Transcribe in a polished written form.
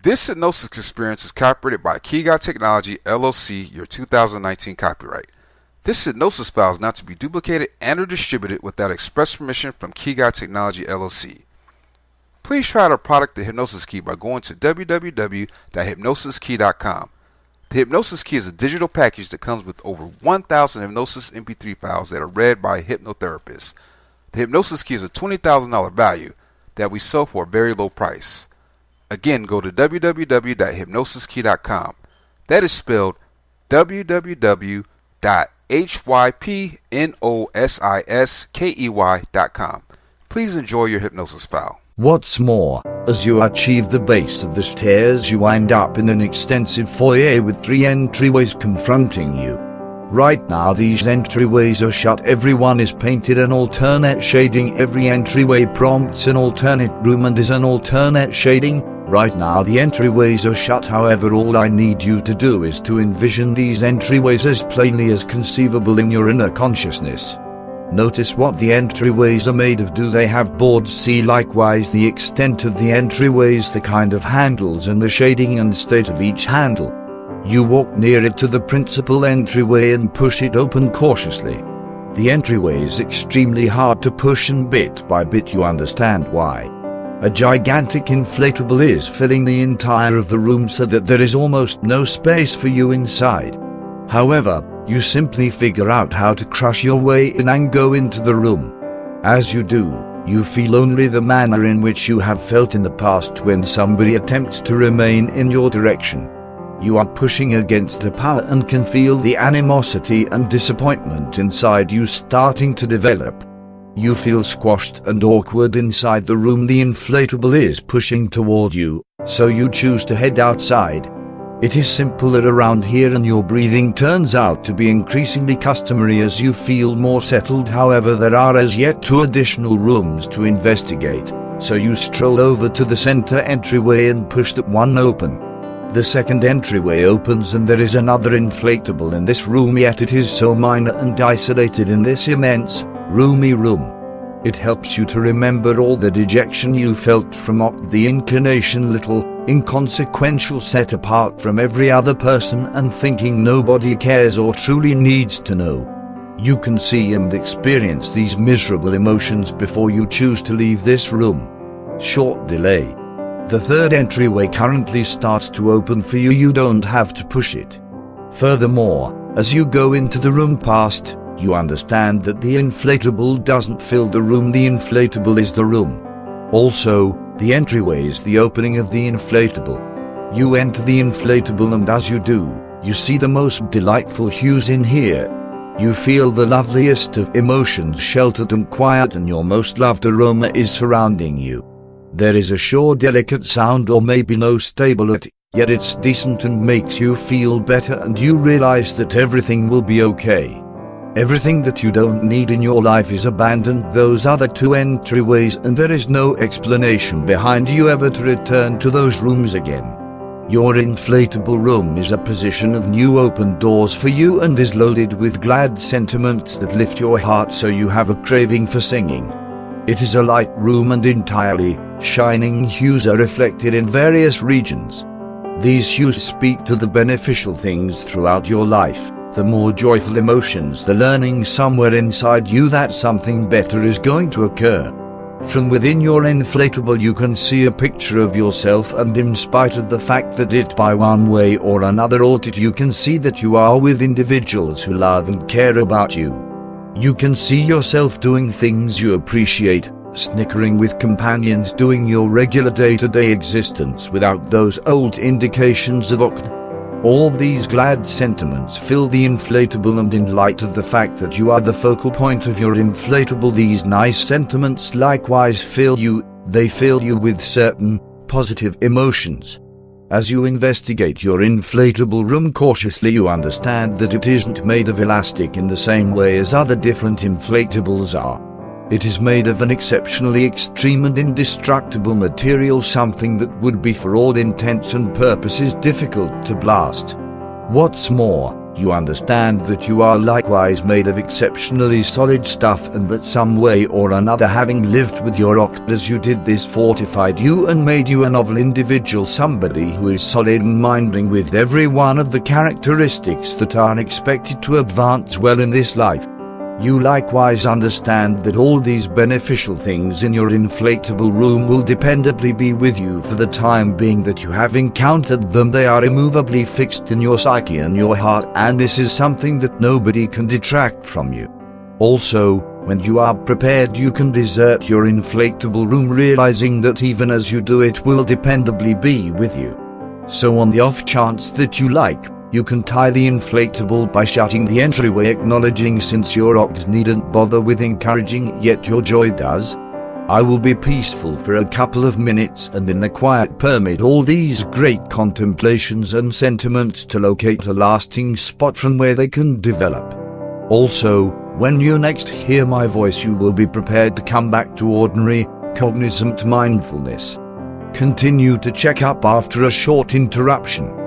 This hypnosis experience is copyrighted by Key Guy Technology, LLC, your 2019 copyright. This hypnosis file is not to be duplicated and or distributed without express permission from Key Guy Technology, LLC. Please try out our product, the Hypnosis Key, by going to www.hypnosiskey.com. The Hypnosis Key is a digital package that comes with over 1,000 Hypnosis Mp3 files that are read by a hypnotherapist. The Hypnosis Key is a $20,000 value that we sell for a very low price. Again, go to www.hypnosiskey.com. That is spelled www.hypnosiskey.com. Please enjoy your hypnosis file. What's more, as you achieve the base of the stairs, you wind up in an extensive foyer with 3 entryways confronting you. Right now these entryways are shut, everyone is painted an alternate shading, every entryway prompts an alternate room and is an alternate shading. Right now the entryways are shut, however all I need you to do is to envision these entryways as plainly as conceivable in your inner consciousness. Notice what the entryways are made of. Do they have boards? See likewise the extent of the entryways, the kind of handles and the shading and state of each handle. You walk near it to the principal entryway and push it open cautiously. The entryway is extremely hard to push, and bit by bit you understand why. A gigantic inflatable is filling the entire of the room so that there is almost no space for you inside. However, you simply figure out how to crush your way in and go into the room. As you do, you feel only the manner in which you have felt in the past when somebody attempts to remain in your direction. You are pushing against the power and can feel the animosity and disappointment inside you starting to develop. You feel squashed and awkward inside the room. The inflatable is pushing toward you, so you choose to head outside. It is simpler around here and your breathing turns out to be increasingly customary as you feel more settled. However, there are as yet 2 additional rooms to investigate, so you stroll over to the center entryway and push that one open. The second entryway opens and there is another inflatable in this room, yet it is so minor and isolated in this immense, roomy room. It helps you to remember all the dejection you felt from the inclination, little, inconsequential, set apart from every other person and thinking nobody cares or truly needs to know. You can see and experience these miserable emotions before you choose to leave this room. Short delay. The third entryway currently starts to open for you. You don't have to push it. Furthermore, as you go into the room past, you understand that the inflatable doesn't fill the room, the inflatable is the room. Also, the entryway is the opening of the inflatable. You enter the inflatable and as you do, you see the most delightful hues in here. You feel the loveliest of emotions sheltered and quiet, and your most loved aroma is surrounding you. There is a sure delicate sound or maybe no stability, yet it's decent and makes you feel better, and you realize that everything will be okay. Everything that you don't need in your life is abandoned, those other 2 entryways, and there is no explanation behind you ever to return to those rooms again. Your inflatable room is a position of new open doors for you and is loaded with glad sentiments that lift your heart so you have a craving for singing. It is a light room and entirely shining hues are reflected in various regions. These hues speak to the beneficial things throughout your life. The more joyful emotions, the learning somewhere inside you that something better is going to occur. From within your inflatable you can see a picture of yourself, and in spite of the fact that it by one way or another altered, you can see that you are with individuals who love and care about you. You can see yourself doing things you appreciate, snickering with companions, doing your regular day-to-day existence without those old indications of OCD. All these glad sentiments fill the inflatable, and in light of the fact that you are the focal point of your inflatable, these nice sentiments likewise fill you. They fill you with certain positive emotions. As you investigate your inflatable room cautiously, you understand that it isn't made of elastic in the same way as other different inflatables are. It is made of an exceptionally extreme and indestructible material, something that would be for all intents and purposes difficult to blast. What's more, You understand that you are likewise made of exceptionally solid stuff, and that some way or another, having lived with your OCD as you did, this fortified you and made you a novel individual, somebody who is solid and minding with every one of the characteristics that are expected to advance well in this life. You likewise understand that all these beneficial things in your inflatable room will dependably be with you for the time being that you have encountered them. They are immovably fixed in your psyche and your heart, and this is something that nobody can detract from you. Also, when you are prepared, you can desert your inflatable room, realizing that even as you do, it will dependably be with you. So on the off chance that you like, you can tie the inflatable by shutting the entryway, acknowledging since your OCD needn't bother with encouraging, yet your joy does. I will be peaceful for a couple of minutes, and in the quiet permit all these great contemplations and sentiments to locate a lasting spot from where they can develop. Also, when you next hear my voice, you will be prepared to come back to ordinary, cognizant mindfulness. Continue to check up after a short interruption.